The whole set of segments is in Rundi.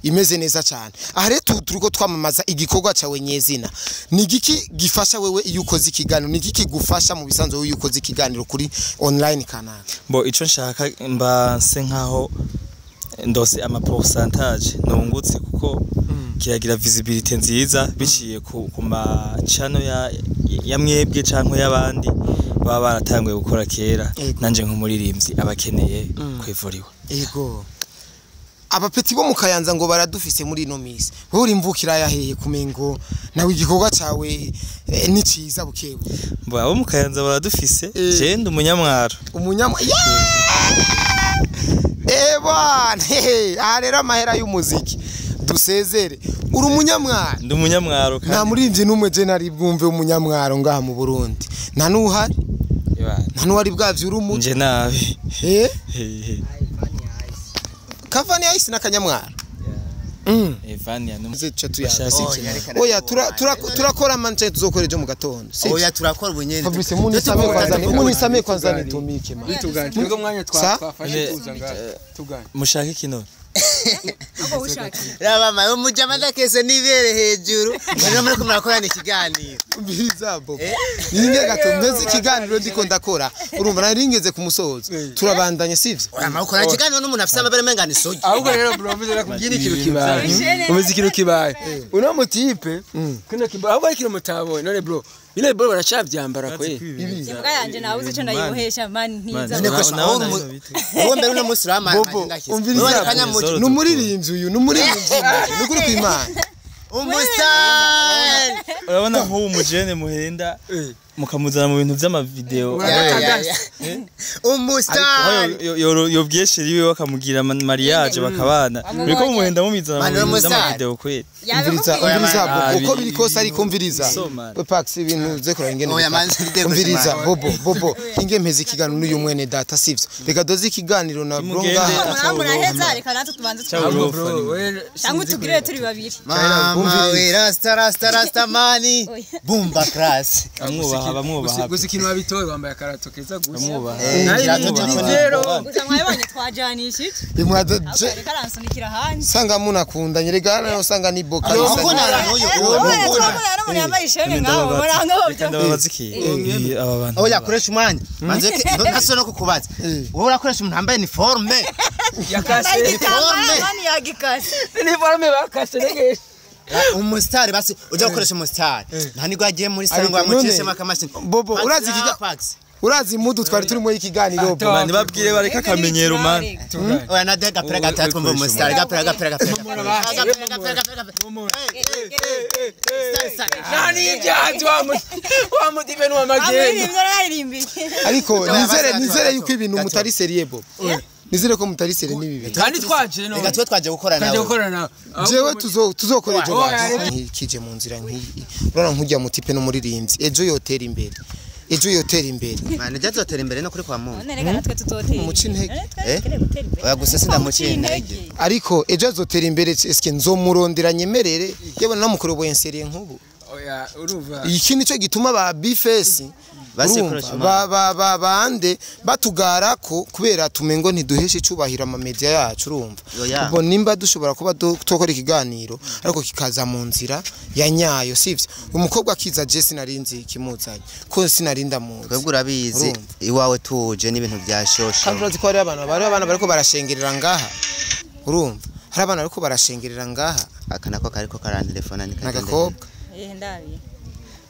imeze neza cyane. Aha rero turiko twamamaza igikorwa cyawe nyezina. Ni giki gifasha wewe iyo ukoze ikiganiro? Ni giki gufasha mu bisanzwe iyo ukoze ikiganiro kuri online kanaka? Bo ico nshaka mba se nkaho ndose ama pourcentage nungutse kuko kiragira visibility nziza biciye ku ma channel ya mwebwe canke y'abandi baba baratanguye gukora kera nanje nk'umuririmbyi abakeneye kwivuriwa. Ego. Abapeti bo mukayanza ngo baradufise muri ino misi. Wowe uri mvukira yaheye kumengo nawe igikorwa cyawe ni ciza bukebu. Bo abo mukayanza baradufise je ndi umunyamwaro. Bwana aha rero amahera y'umuziki dusezere. Uri umunyamwaro? Ndi umunyamwaro kandi nta muririmbyi numwe je nari bwumve umunyamwaro ngaha mu Burundi. Nta nuhari? Nta nuhari bwavye uri nje nabi. Kavani Ice na kanyamwaro. Evania numuzica tuyashasi. Oya turakora manje tuzokoreje mu gatondo. Oya turakora ubunyene. Fabrice munisame kwanza nitumike ma. Twebwe mwanya twafashe tuzanga tugana. Mushaka ikino. Abo ushaka. Raba mayo mujamanda kese nibere hejuru. None muri kumurakorana ikiganiro. Mbiriza bobo. Ninge gato mpeze ikiganiro ndiko ndakora. Urumva naringeze ku musozo. Turabandanye sivyo? Oya makora ikiganiro n'umuntu afite amabere mengana isogi. Ahubwo rero bro mvizera kugira ikintu kibaye. Umize ikintu kibaye. Uno mutipe kino kibaye. Ahubwo ikintu mutabonye none bro. Bile bro baracavyambara kwe. Imbwa yanje nawe uzi ico ndayibohesha mani ntiza. Wowe mbere uno musi ramana. Numuririmbyi uyu numuririmbyi. Nukuri kw'Imana. Umustar. Urabona nko umujene muhenda mukamuzana mu bintu vy'ama video. Umustar. Yobweshe riwe bakamugira mariage bakabana. Biriko muhenda mumizana mu bintu vy'ama video kweli. Umviriza bobo uko biri kose ariko umviriza. We Pax ibintu ze kora ingene. Umviriza bobo inge mpeze ikiganiro n'uyu mwene data sivyo. Reka doze ikiganiro na bronga. Muraheza reka natwe tubanze cyangwa tugire turi babiri. Mama we rasta mani. Bumba class. Amwubaha. Gusa ikintu wabitoye wambaye akarato keza gusa. Amwubaha. Gusa mwabonye twajanishije. Reka ransunikira hanyu. Sanga munakundanye rega nayo sanga ni boka. Oya koresha umwanya. Manze ntaso no kukubaza. Wowe urakoresha umuntu ambaye ni forme. Yakase Mani yagikase. ni forme bakase nege. Umustar basi ujya gukoresha umustar. Nta nigwa agiye muri sangwa mucese makamashini. Bobo urazi urazi mudu twari turi mu ikiganiro bwo babwire bareka kamenyero man. Oya na de gapera gatatu mu umustar gapera. Nani byaje wa mudive no magendo. ariko nizere yuko ibintu mutari serie bobo. Nizere ko mutari serie nibibi. Kandi twaje no. Reka twe twaje gukora nawe. Twaje gukora nawe. Jewe tuzokora ejo basi. Kije mu nzira nk'iyi. Urana nkujya mutipe no muririmbyi. Ejo yotera imbere. Ejo yotera imbere. Mane jazotera imbere no kuri kwa muntu. None reka natwe tutotera. Muci intege. Oya gusa sindamuciye intege. Ariko ejo azotera imbere eske nzomurondera nyemerere yewe namukore bo enseriye nkubu. Oya uruva. Iki nico gituma ba bifesi bande batugara ko kubera tumengo ntiduheshe icubahira ama media yacu urumva. Ubwo nimba dushobora kuba tokora ikiganiro ariko kikaza mu nzira ya nyayo sivyo. Umukobwa akiza je sinarinzi kimuzanye ko sinarinda mu. Twebwe urabizi iwawe tuje n'ibintu byashosha. Kandi urazi ko ari abana bariko barashengerera ngaha urumva. Hari abana bariko barashengerera ngaha akanako kariko karantelefona n'agakobwa. Ndabi.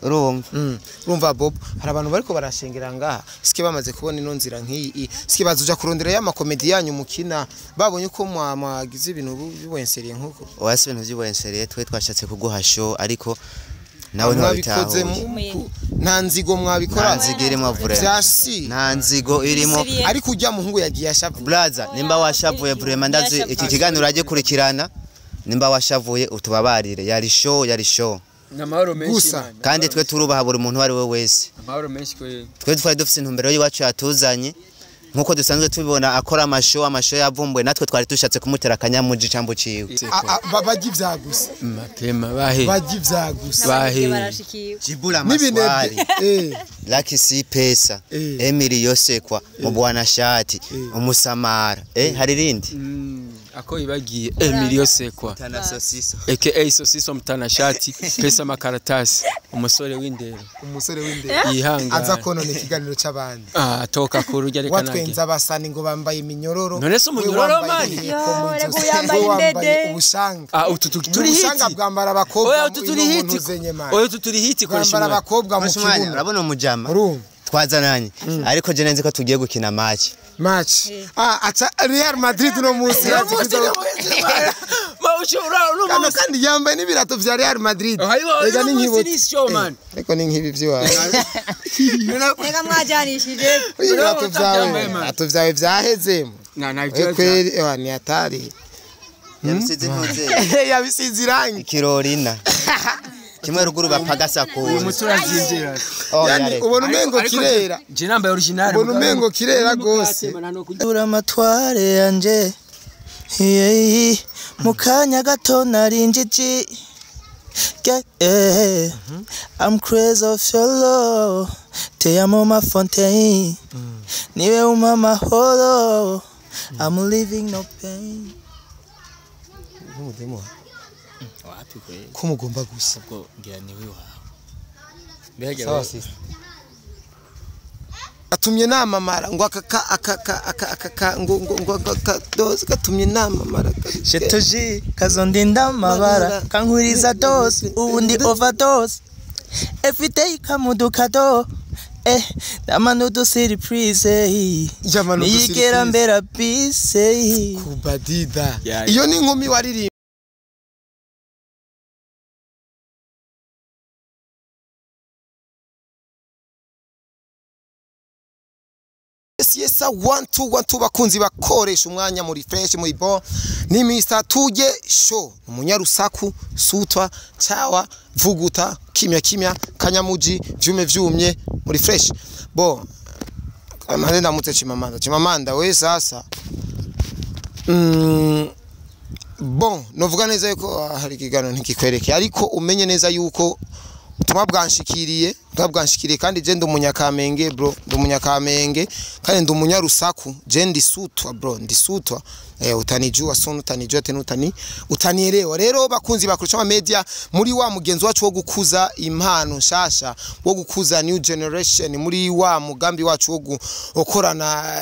Urumva Bob hari abantu bariko barashengera ngaha sike bamaze kubona ino nzira nk'iyi sike bazuja kurondera ya makomedi yanyu mukina babonye ko mwagize ibintu bibwenseriye nkuko wasi ibintu byibwenseriye twe twashatse kuguha show ariko nawe ntwabitaho nta nzigo mwabikora nzigo irimo vure byasi nta nzigo irimo ariko ujya muhungu yagiye ashavuye brother nimba washavuye vraiment ndazi iki kiganiro uraje kurikirana nimba washavuye utubabarire yari show Namahoro menshi kandi twe turubaha buri muntu wari we wese. Amahoro menshi kwe. Twe twari dufite intumbero y'iwacu yatuzanye nkuko dusanzwe tubibona akora amasho yavumbwe natwe twari dushatse kumutera akanyamuji cambo ciwe. Baji vyagusa. Matema bahe. Baji vyagusa. Bahe. Jibula maswali. Lucky si pesa. Emily Yosekwa mu bwana shati umusamara. Hari rindi. ako ibagiye Emilio Sekwa Tana sosiso aka Sosiso mtanashati pesa makaratasi umusore w'indero yihanga aza konona ikiganiro c'abandi atoka ku rujya reka nage watwenza abasani ngo bambaye iminyororo none se umunyororo mani rego yambaye indede ubushanga utu turi hiti ubushanga bwambara abakobwa oya utu turi hiti oya utu turi hiti bwambara abakobwa mu kibuno urabona umujama twazananye ariko je nenze ko tugiye gukina match acha Real Madrid no musi kano kandi yambaye n'ibirato vya Real Madrid ega ni nkibo ariko ni nkibi vyo rega mwajanishije ibirato vyawe vyahezemo kweli ni atari yabisize ntuze yabisize irangi kirorina kimwe ruguru bapagasa ko umuturazindira yani ubona umengo kirera je nambaye original ubona umengo kirera gose ura amatware yanje mukanya gato narinjiji I'm crazy of your love te amo ma fontaine niwe umama holo I'm living no pain ko mugomba gusa ubwo ngira niwe wawe mbega atumye namamara ngo ngo doze gatumye namamara shetoji kazondinda amabara kankuriza dose ubundi overdose every day kamuduka do namanu do surprise niyigera mbera bise kubadida iyo ni inkumi wariri Yesa 1 bakunzi bakoresha umwanya muri fresh muri bo ni Mr Tuje show umunyarusaku sutwa cawa vuguta kimya kanyamuji vyumye muri fresh bo amane ndamutse chimamanda we sasa bon novuga neza yuko hari kigano ntikikwereke ariko umenye neza yuko tuma bwanshikiriye kandi je ndumunyakaamenge bro ndumunyakaamenge kandi ndumunyarusako je ndisutwa bro ndisutwa utanijua sono utanijua tena utanielewa rero bakunzi bakurusha media muri wa mugenzi wacu wo gukuza impano nshasha wo gukuza new generation muri wa mugambi wacu wo gukorana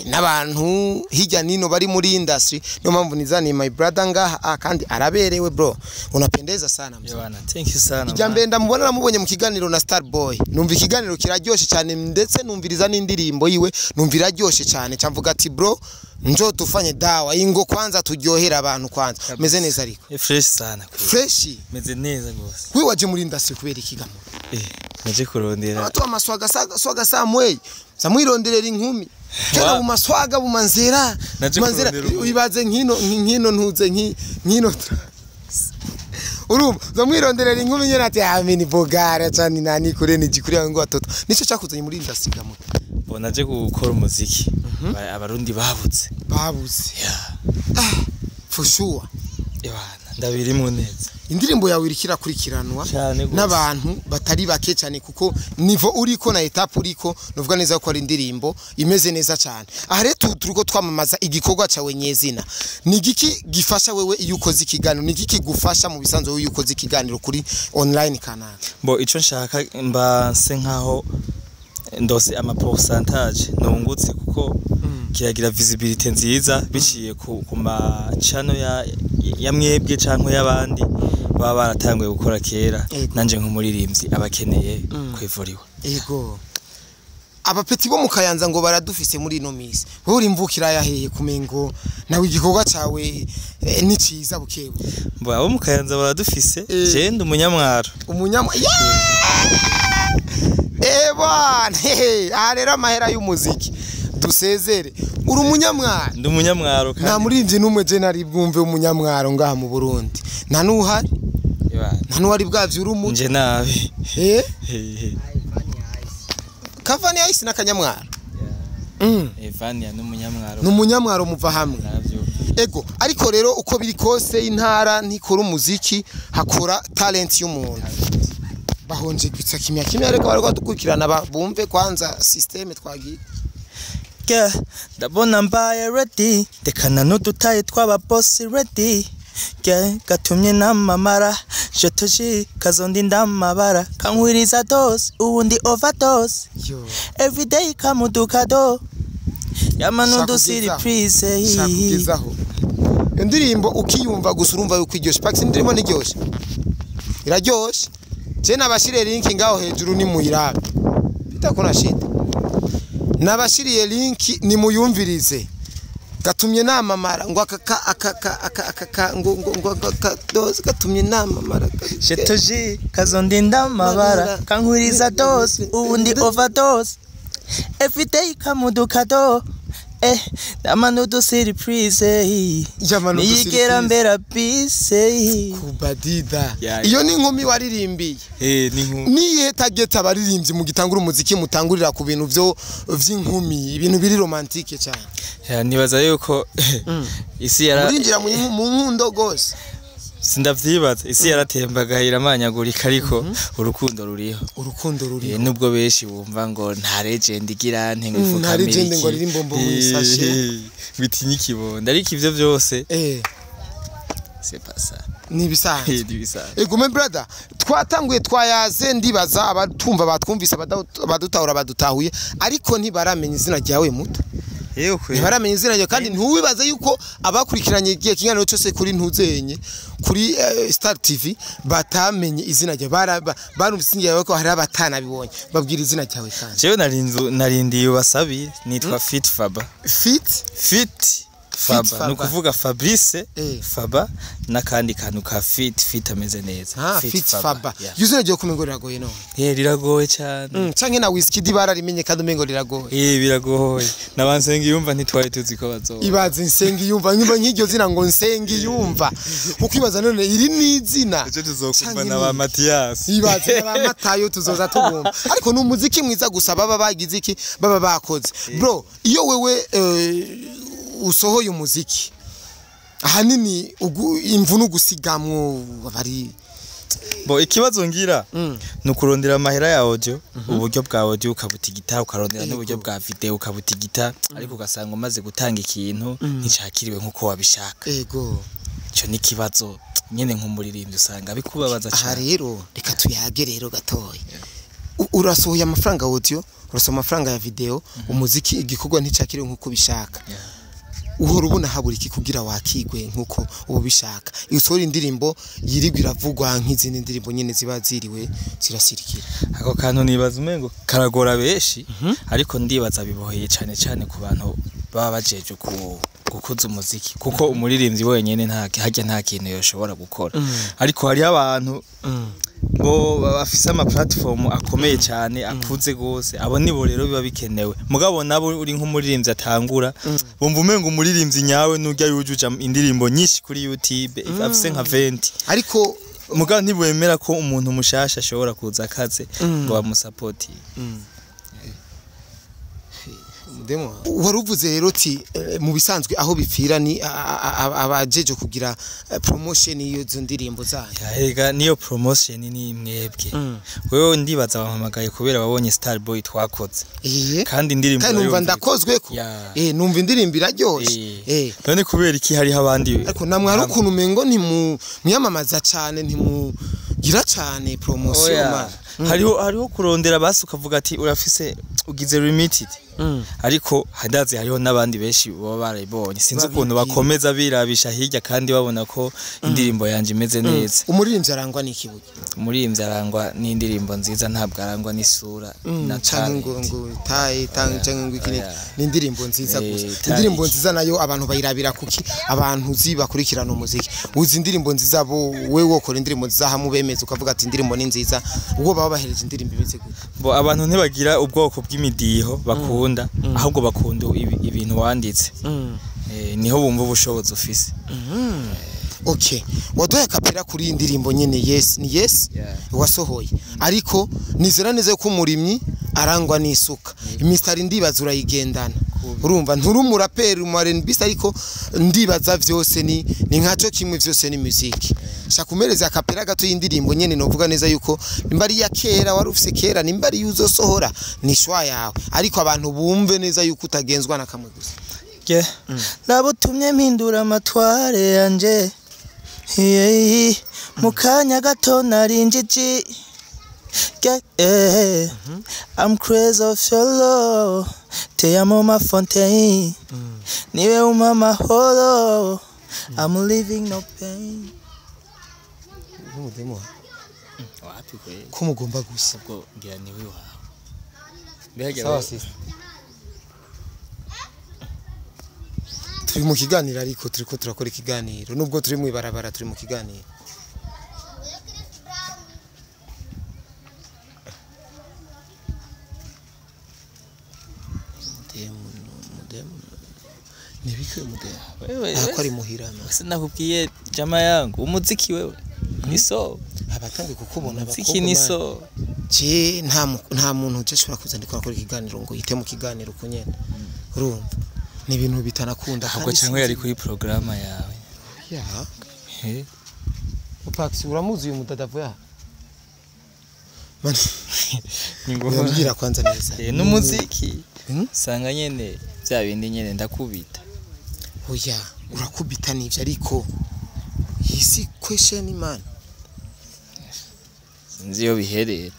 n'abantu hirya nino bari muri industry niyo mpamvu nizani my brother ngaha kandi araberewe bro unapendeza sana mzee bwana thank you sana ijambe ndamubona namubonye mu kiganiro na Starboy numva ikiganiro kiraryoshe cyane ndetse numviriza n'indirimbo yiwe numvira ryoshe cyane cyamvuga ati bro njo tufanye dawa ingo kwanza turyohera abantu kwanza meze neza ariko fresh sana fresh meze neza gose kwi waje muri industry kubera ikigamo naje kurondera watu amaswaga samwe samwironderera inkumi cyangwa mu maswaga bumanzera manzera wibaze nkino ntuze nkino urumva zamwironderera inkumi nyene ati amini bogara cyane nani kure nigikuri ngo watoto nico cyakuzanye muri industry gamo naje gukora umuziki abarundi babuze for sure ndabirimo neza indirimbo yawe irikira kurikiranwa n'abantu batari bake cyane kuko nivo uriko na etape uriko nuvuga neza ko ari indirimbo imeze neza cyane aha rero turiko twamamaza igikorwa cyawe nyezina ni giki gifasha wewe iyo ukoze ikiganiro ni giki gufasha mu bisanzwe wewe ukoze ikiganiro kuri online kanaka ico nshaka mba se nkaho ndose ama pourcentage nungutse kuko kiragira visibility nziza biciye ku ma channel ya mwebwe canke y'abandi baba baratanguye gukora kera nanje nk'umuririmbyi abakeneye kwivuriwa yego abapeti bo mukayanza ngo baradufise muri ino misi wowe urimvukira yaheye kumengo nawe igikorwa cawe ni ciza bukebu abo mukayanza baradufise je ndumunyamwaro bwana arera amahera y'umuziki dusezere uri umunyamwaro ndumunyamwaro nta muririmbyi numwe je nari bwumve umunyamwaro ngaha mu Burundi nta nuhari nta nuhari bwavye uri umuntu nje nabi Kavani Ice na Kanyamwaro Evania n'umunyamwaro muva hamwe ego ariko rero uko biri kose intara ntikora umuziki hakora talent y'umuntu bahonje kwitsa kimya ariko bari kwadukurikirana bumve kwanza systeme twagiye yeah ndabona mbaye ready dekana n'udutaye twaba boss ready yeah gatumye namamara jotoji kazondi ndamabara kankwiriza dose ubundi overdose everyday kamudukado yamanudu siri please shakugezaho indirimbo ukiyumva gusa urumva yuko iryoshe pax indirimbo niryoshe iraryoshe je nabashiriye link ngaho hejuru ni muhirabe bitakona shida nabashiriye link ni muyumvirize gatumye namamara ngo aka ngo dose gatumye namamara shetoji kazondi ndamabara kankwiriza dose ubundi overdose everyday kamudukado damanudu siri please niyigera mbera bise kubadida iyo ni inkumi waririmbiye niye target abaririmbyi mu gitangura umuziki mutangurira ku bintu byo vy'inkumi ibintu biri romantique cyane nibaza yuko isi yarinjira mu nkundo gose sindavyibaza isi yaratembaga iramanyagurika ariko urukundo ruriho nubwo beshi bumva ngo nta legend igira nte ngifuka miri legend ngo riri mbombo mwisashe bitinyi kibonda ariko ivyo byose c'est pas ça ni bisanzwe ego me brother twatanguye twayaze ndibaza abatumva batwumvise badutahura badutahuye ariko ntibaramenya izina ryawe muto ntibaramenya izina ryawe kandi ntuwibaze yuko abakurikiranye igihe kinganiro cyose kuri ntuzenye kuri Star TV batamenye izina ryawe barumvise ingiye ko hari abatana bibonye babwira izina ryawe kandi jewe narindiye ubasabire nitwa Fit Faba Faba nukuvuga Fabrice Faba nakandi kantu ka fit ameze neza Fit Faba yuzina ryo kumengo riragoye no riragoye cyane canke na whisky dibara rimenye kandi umengo riragoye biragoye nabansenga yumva ntitwari tuzi ko bazoba ibaze nsenga yumva nyumva nk'iryo zina ngo nsenga yumva ukibaza none iri ni izina ejo tuzokumva na ba Matias ibaze na Matayo tuzoza tugomba ariko n'umuziki mwiza gusa baba bagize iki baba bakoze bro iyo wewe usohoye umuziki ahanini imvunu gusigamwo bari ikibazo ngira nukurondera amahera ya audio uburyo bwa audio ukabutigita ukarondera n'uburyo bwa video ukabutigita ariko ugasanga umaze gutanga ikintu nticakiriwe nkuko wabishaka yego cyo ni kibazo nyene nk'umuririmbyi usanga bikubabaza cyane rero reka tuyage rero gatoya urasohoye amafaranga audio urasohoye amafaranga ya video umuziki igikorwa nticakiriwe nkuko bishaka uhora ubona habura iki kugira wakigwe nkuko ubishaka usora indirimbo yirigwira vugwa nk'izindi ndirimbo nyene ziba ziriwe zirasirikira ako kantu nibaza umengo karagora beshi ariko ndibaza biboheye cyane ku bantu baba bajeje gukuza umuziki kuko umuririmbyi wenyene nta kintu yoshobora gukora ariko hari abantu bo bafise ama platform akomeye cyane akuze gose abo nibo rero biba bikenewe mugabo nabo uri nk'umuririmbyi atangura bumva umengo umuririmbyi nyawe nujya yujuja indirimbo nyinshi kuri YouTube afise nka 20 ariko mugabo ntibwemera ko umuntu mushasha ashobora kuza akaze ngo bamusupport demo waruvuze rero ti mu bisanzwe aho bipfira ni abajeje kugira promotion iyo zo ndirimbo zanyu yega niyo promotion ni mwebwe wewe ndibaza bahamagaye kubera babonye Star Boy twakoze kandi indirimbo kandi numva ndakozwe ko numva indirimbo iraryoshe none kubera iki hari abandi ariko namwe hari ukuntu mengo mwiyamamaza cyane ntimugira cyane promotion hariho kurondera basi ukavuga ati urafise ugize limited ariko hadaze hariho nabandi benshi baba barayibonye sinzi ukuntu bakomeza birabisha hirya kandi babona ko indirimbo yanje imeze neza umuririmbyi arangwa n'ikibuye umuririmbyi arangwa n'indirimbo nziza ntabwo arangwa n'isura na ngo tayi tange ngwikine n'indirimbo nziza gusa indirimbo nziza nayo abantu bayirabira kuki abantu zibakurikirana umuziki uzi indirimbo nziza bo we wokora indirimbo nziza hamubemeza ukavuga ati indirimbo ni nziza ubwo baba bahereje indirimbo imeze gute bo abantu ntibagira ubwoko bw'imidiho bakunda ahubwo bakunda ibintu wanditse niho bumva ubushobozi ufise okay wadoye kapera kuri indirimbo nyene ni yes wasohoye ariko nizera neza ko umurimyi arangwa n'isuka imistari ndibaza urayigendana urumva nturi umuraperi mu R&B ariko ndibaza vyose ni nkaco kimwe vyose ni music shaka umereza akapera gato y'indirimbo nyene novuga neza yuko nimba ari ya kera wari ufise kera nimba ari uzosohora ni shwa yawe ariko abantu bumve neza yuko utagenzwa na kamwe gusa nabutumye mpindura amatware yanje mukanya gato narinjiji I'm crazy of your love te amo ma fontaine niwe umama holo I'm living no pain wapi kweli kumugomba gusa ubwo ngira niwe wawe sawa sisi turi mu kiganiro ariko turiko turakora ikiganiro nubwo turi mu ibarabara turi mu kiganiro nibike wewe akari muhirana sinakubwiye jama yangu umuziki wewe niso abatangiye kukubona umuziki niso je nta muntu cyashobora kuzandika akora ikiganiro ngo yite mu kiganiro kunyene urumva ni ibintu bitanakunda ahubwo cyangwa yari kuri programa yawe ya Upax uramuzi uyu mudadavu ya Ningombira kwanza neza n'umuziki sanga nyene bya bindi nyene ndakubita oya urakubita nivyo ariko isi question man sinzi yo biherera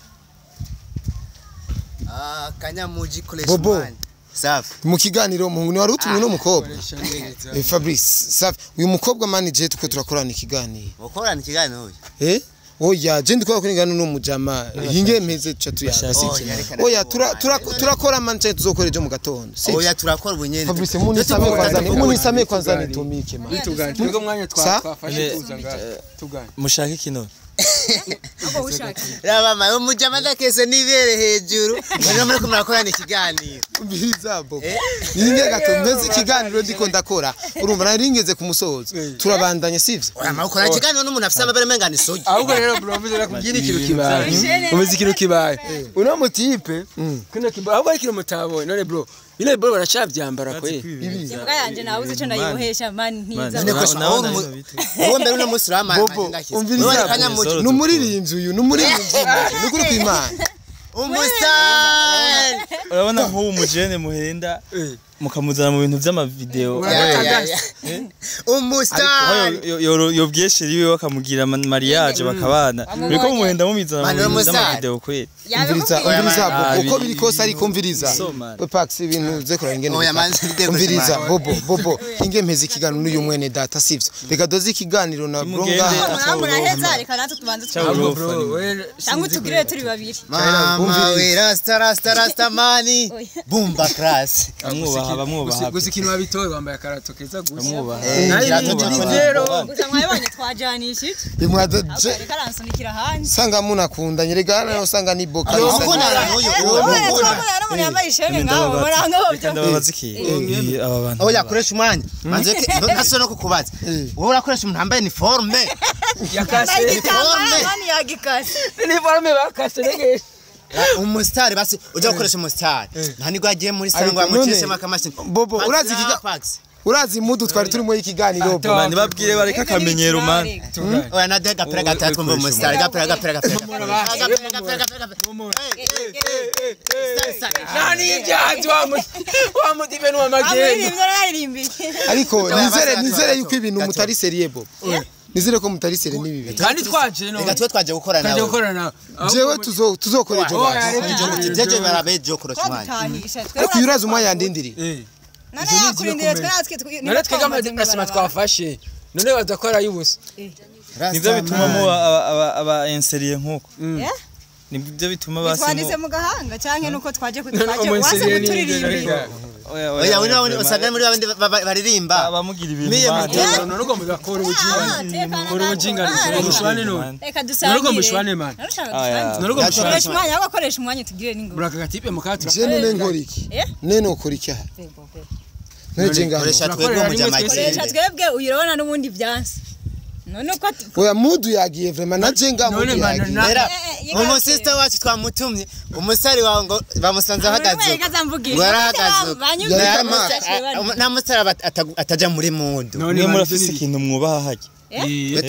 kanyamuji KORESHUMWANYA safi mu kiganiro mu wari utumwe no mukobwa Fabrice safi uyu mukobwa manager tuko turakorana ikiganiro ukorana ikiganiro uyu oya je ndikora kuri ngano n'umujama hinge mpeze catu ya oya turakora manje tuzokora ejo mu gatondo oya turakora ubunyene Fabrice munisame kwanza nitumike man twego mwanya twafashe tuzanga tugana mushaka ikino abo ushaka raba mayo mujama ndakese nibere hejuru ngo muri kumurakorana ikiganiro mbiriza bobo ninge gato mpeze ikiganiro ndiko ndakora urumva naringeze ku musozo turabandanye sivyo ama ukora ikiganiro n'umuntu afite amabere mengana isogi ahubwo rero bro mbize kugira ikintu kibaye ubizi ikintu kibaye uno mutipe kino kibaye ahubwo ikintu mutabonye none bro ile bro baracavyambara kwe imbwa yanje nabuze ico ndayibohesha man ntiza uwo mbere uno musi ramana umviriza numuririmbyi uyu numuririmbyi nukuri kwimana umustar urabona nko umujene muhenda mukamuzana mu bintu vy'amavideo umustar yobweshe riwe bakamugira mariage bakabana biriko muhenda mumizana mu vy'amavideo kweli umviriza bobo uko biri kose ariko umviriza Upax ibintu zekora ingene umviriza bobo inge mpeze ikiganiro n'uyu mwene data sivyo reka doze ikiganiro na bronga muraheza reka natwe tubanze cyangwa tugire turi babiri mama we rasta mani bumba class bamwubaha gusa ikintu babitoye bambaye akarato keza gusa bamwubaha gusa mwabonye twajanishije reka ransunikira hanze sanga munakundanye rega nayo sanga ni boka aba bantu oya koresha umwanya manze naso no kukubaza wowe urakoresha umuntu ambaye uniforme yakase uniforme bakase nege umustar basi ujya gukoresha umustar nta nigwa agiye muri sangwa mukese makamashini bobo urazi mudu twari turi mu ikiganiro bandi babwire bareka kamenyero man oya na de gapera gatatu mbo umustar gapera nani ijyaje wa mudive no magendo ariko nizere yuko ibintu mutari serie bobo nizere ko mutari sere nibibe kandi twaje no reka twaje gukora nawe jewe tuzokora ejo jeje barabejo koresha umwanya ariko yuraza umwanya yandindiri none yakurindire twe none twega twafashe none bazakora yubusa nivyo bituma mu aba inseriye nkuko nibyo bituma basi twanditse mu gahanga canke nuko twaje wase kuturirimba oya wino usanga muri babandi baririmba abamugira ibintu none ugo mugakora ubujinga umushwane none reka dusangire none ugo mushwane man none ugo mushwane umwanya wakoresha umwanya tugire ningo buraka gatipe mukatu je none nkoriki nene ukoriki aha neje ngano koresha twebwe mu koresha twebwe uyirabona n'ubundi byansi none ko oya mudu yagiye vraiment naje nga mudu yagiye era mu sister wacu twamutumye umusari wawe ngo bamusanze ahagaze ngo arahagaze nta musari ataja muri mudu mwe murafise ikintu mwubaha haje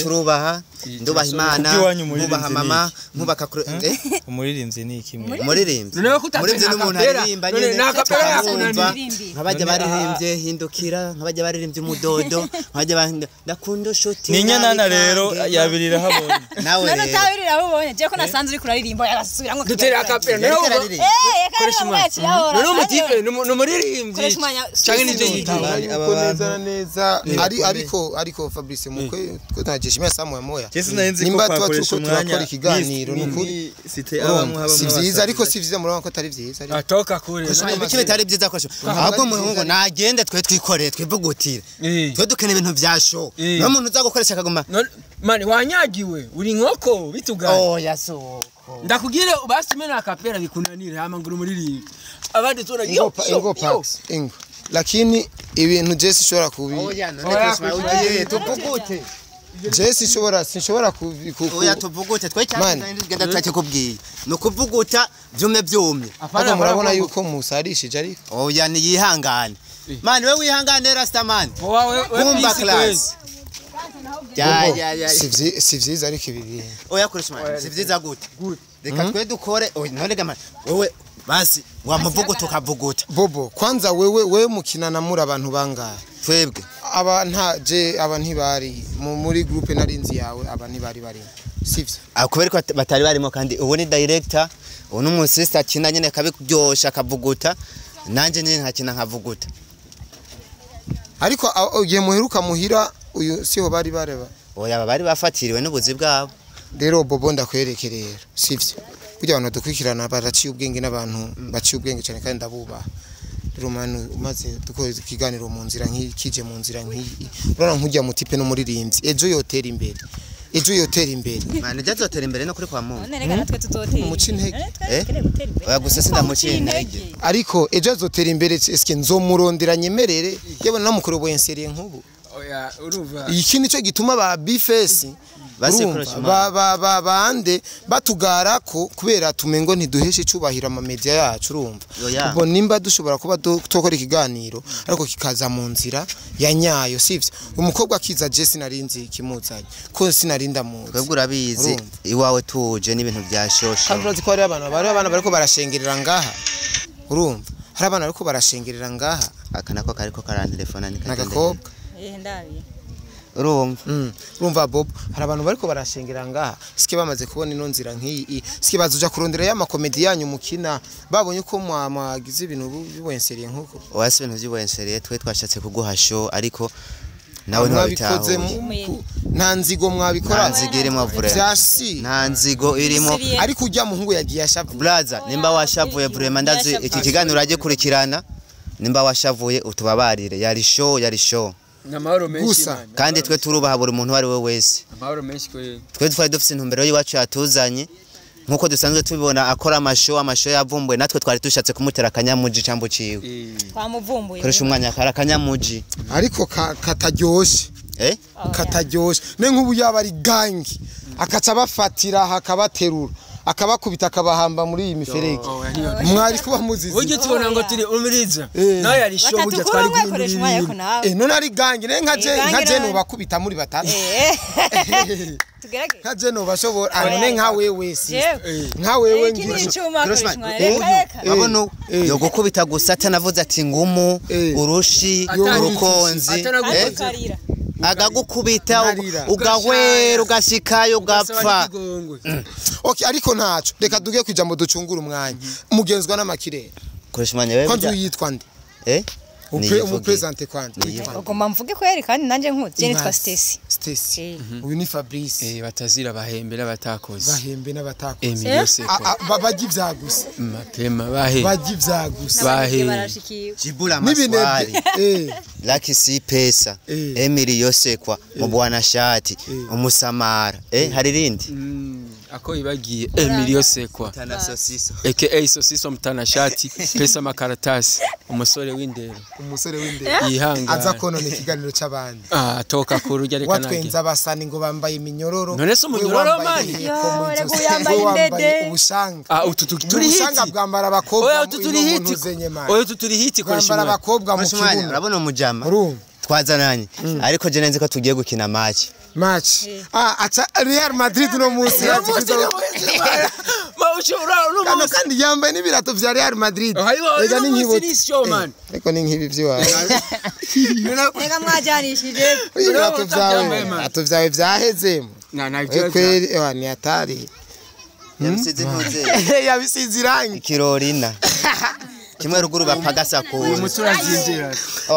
turubaha ndubaha Imana ndubaha mama nkubaka umuririmbyi ni kimwe umuririmbyi umuririmbyi n'umuntu aririmba nyene nkabajya baririmbye hindukira nkabajya baririmbye umudodo nkabajya ndakunda shoti ni nyanana rero yabirira habonye nawe none tabirira ubonye je ko nasanze uri kuraririmba yagasubiramo dutera akapera koresha umwanya none umutipe n'umuririmbyi cyangwa n'ibyo yitwa neza ariko Fabrice mukwe twetaje shimya samu moya nimba twakoresha turakora ikiganiro nukuri si vyiza ariko si vyiza murabona ko atari vyiza atoka kure biki bitari vyiza koresha ahubwo muhungu nagende twe twikoreye twivugutira twe dukene ibintu bya show no muntu uzagukoresha akaguma mani wanyagiwe uri nkoko bitugaye oya so ndakugire basimena akapera bikunanire hama nguru muririmba abandi tora ingo packs ingo lakini ibintu je sishobora kubi oya none koresha ugiye tuvugute Jesse sinshobora oya tuvugute twe cyane ngenda twakikubwiye no kuvuguta byumye afana murabona yuko musarishije ariko oya ni yihangane man we wihangane rasta man kumba class ya si vyiza ariko ibi oya koresha man si vyiza gute reka twe dukore oya none gama wewe basi wamuvuguta ukavuguta bobo kwanza wewe mukina na muri abantu bangahe twebwe aba ntibari muri groupe narinzi yawe aba ntibari sivyo akubera ko batari barimo kandi ubu ni director ubu n'umusista akina nyene kabiryosha akavuguta nanje nyene nkakina nkavuguta ariko ugiye muheruka muhira uyu siho bari bareba oya bari bafatiriwe n'ubuzi bwabo rero bobo ndakwerekerera sivyo burya abantu dukwikirana baraciye ubwenge n'abantu baciye ubwenge cyane kandi ndabubaha Romano maze dukora ikiganiro mu nzira nk'ikije mu nzira nk'iyi urana nkujya mutipe no muririmbyi ejo yotera imbere mane jazotera imbere no kuri kwa Mungu none reka natwe tutotera umuci intege oya gusa sindamuci intege ariko ejo azotera imbere eske nzomurondera nyemerere yewe namukuru bwenseriye nk'ubu oya uruva iki nico gituma ba bifesi bande batugara ko kubera tumengo ntiduheshe cyubahira ama media yacu urumva ubwo nimba dushobora kuba tokora ikiganiro ariko kikaza mu nzira ya nyayo sivyo umukobwa akiza Jesse narinzi kimuzanye ko sinarinda mu twebwe urabizi iwawe tuje n'ibintu byashosha kandi urazi ko hari abana bariko barashengerera ngaha urumva hari abana bariko barashengerera ngaha akanako kariko karantelefona n'agakobwa ndabiye urumva Bob hari abantu bariko barashengera ngaha sike bamaze kubona ino nzira nk'iyi sike bazuja kurondera ya makomedi yanyu mukina babonye ko mwagize ibintu bibwenseriye nkuko wasi ibintu byibwenseriye twe twashatse kuguha show ariko nawe ntwabitaho nta nzigo mwabikora nzigo irimo vure nta nzigo irimo ariko ujya muhungu yagiye ashavuye brother nimba washavuye vraiment ndazi iki kiganiro uraje kurikirana nimba washavuye utubabarire yari show namahoro menshi kandi twe turubaha buri muntu wari we wese amahoro menshi twe twari dufite intumbero y'iwacu yatuzanye nkuko dusanzwe tubibona akora amasho yavumbwe natwe twari dushatse kumutera akanyamuji cambo ciwe twamuvumbuye koresha umwanya akanyamuji ariko kataryoshe kataryoshe ne nk'ubu yaba ari gangi akaca bafatira hakabaterura akabakubita akabahamba muri iyi miferege mwari kuba muzizi uje tubona ngo turi umiriza nayo yari show uje twari guhindura none ari gangi ne nkaje no bakubita muri batatu tugerage nkaje no bashobora arone nka wewe si nka wewe abano yo gukubita gusa atanavuze ati ngumu urushi urukonzi agagukubita ugahwera ugashikayo ugapfa okay ariko ntaco reka duge kwijambo ducungura umwanya mugenzwa n'amakirere koresha umwanya wewe kwanza uyitwa nde umupresente kwandi ugomba mvuge ko yari kandi nanje nkuze nitwa Stacy uyu ni Fabrice batazira bahembera batakoze bahembe n'abatakoze byose bajya ivyagusa mapema bajya ivyagusa barashikiwe jibula maswali Lucky si pesa Emily Yosekwa mu bwana shati umusamara hari rindi ako ibagiye Emilio Sekwa Tana sosiso aka Sosiso mtanashati pesa makaratasi umusore w'indero yihanga aza konona ikiganiro c'abandi toka kurujya reka nage watwenza abasani ngo bambaye iminyororo none se umunyororo mani ubushanga utu turi hiti ubushanga bwambara abakobwa oya utu turi hiti oya utu turi hiti bwambara abakobwa mu kibuno urabona umujama twazananye ariko je nenze ko tugiye gukina match acha Real Madrid no musi kano kandi yambaye n'ibirato vya Real Madrid ega ni nkibo eko ni nkibi vyo ega mwajanishije ibirato vyawe vyaheze kweli ni atari yabisize ntuze yabisize irangi kirorina kimwe ruguru bapagasa ko umutura zinjira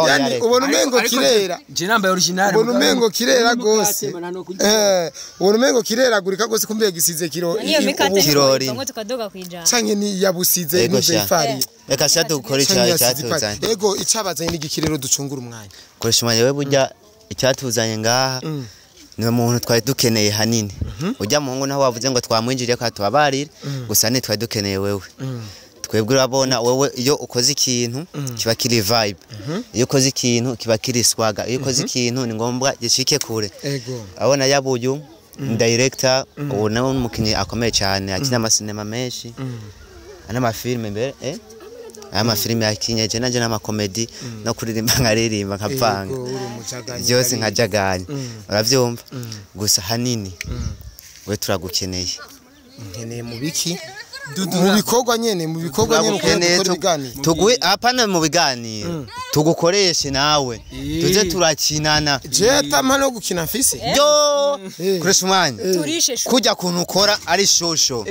yani ubona umengo kirera je nambaye original ubona umengo kirera gose ubona umengo kirera gurika gose kumbe gisize kirori bamwe tukadoga kwijana canke ni yabusize n'uze ifari reka shatu gukora icyatuzanye yego icabazanye n'igikirero ducungura umwanya koresha umwanya we burya icyatuzanye ngaha ni umuntu twari dukeneye hanini ujya mu ngo naho wavuze ngo twamwinjiriye ko tubabarire gusa ni twari dukeneye wewe twebwe urabona wowe iyo ukoze ikintu kiba kiri vibe iyo ukoze ikintu kiba kiri swaga iyo ukoze ikintu ni ngombwa gishike kure abona yabuyu director ubona umukinyi akomeye cyane akina amasinema menshi ana amafilme mbere amafilme yakinyeje naje n'amakomedi no kuririmba nkaririmba nkapanga byose nkajaganye uravyumva gusa hanini we turagukeneye nkeneye mu biki mu bikorwa nyene tuguye apana mu biganiro tugukoreshe nawe tuze turakinana je tampa no gukina mfise yo koresha umwanya kujya kuntu ukora ari shosho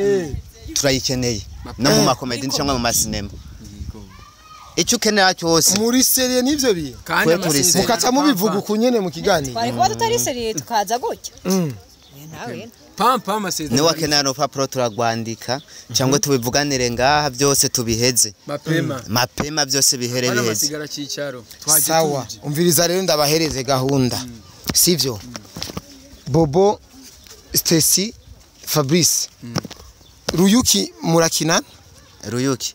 turayikeneye no mu makomedi cyangwa mu masinema icyo ukenera cyose muri serie nivyo biye mukaca mubivuga ukunyene mu kiganiro twari kuba tutari serie tukaza gutya nawe pampa amasezerano ni wakenera no papuro turagwandika cyangwa tubivuganire ngaha byose tubiheze mapema byose bihere biheze sawa umviriza rero ndabahereze gahunda sivyo Bobo Stacy Fabrice Ruyuki murakina Ruyuki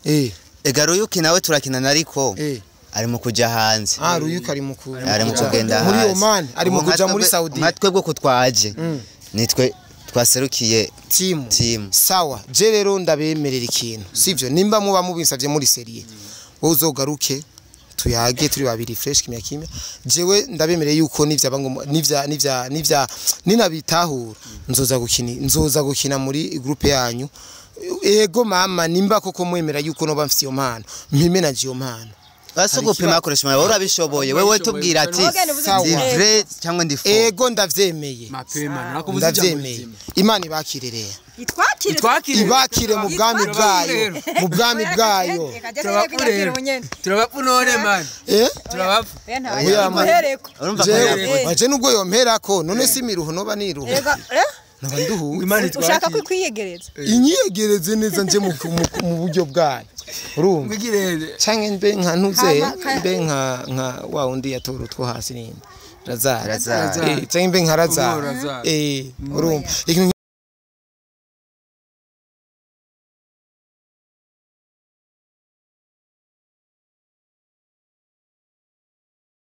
ega Ruyuki nawe turakinana ariko ari mu kuja hanze Ruyuki ari mu kugenda hanze muri Oman ari mu kuja muri Saudi twebwe ko twaje nitwe twaserukiye team sawa je rero ndabemerera ikintu sivyo nimba muba mubisavye muri serie uzogaruke tuyage turi babiri fresh kimya jewe ndabemereye yuko nivya ninabitahura nzoza gukina muri groupe yanyu ego mama nimba koko mwemera yuko no bamfite iyo mpano mpime na jiyo mpano basugupima koresha mwe urabishoboye wewe tubwira ati ndi vrai cyangwa ndi faux ego ndavyemeye mapema nakuvuze ndavyemeye imana ibakirereye ibakire mu bwami bwayo turabapfu none man turabapfu waje nubwo yomperako none si miruho noba niruho nabanduhu ushaka kwiyegereza inyiyegereze neza nje mu buryo bwayo urumva canke mbe nka ntuze mbe nka wa undi yatora utwo hasi ninde razara canke mbe nka razara urumva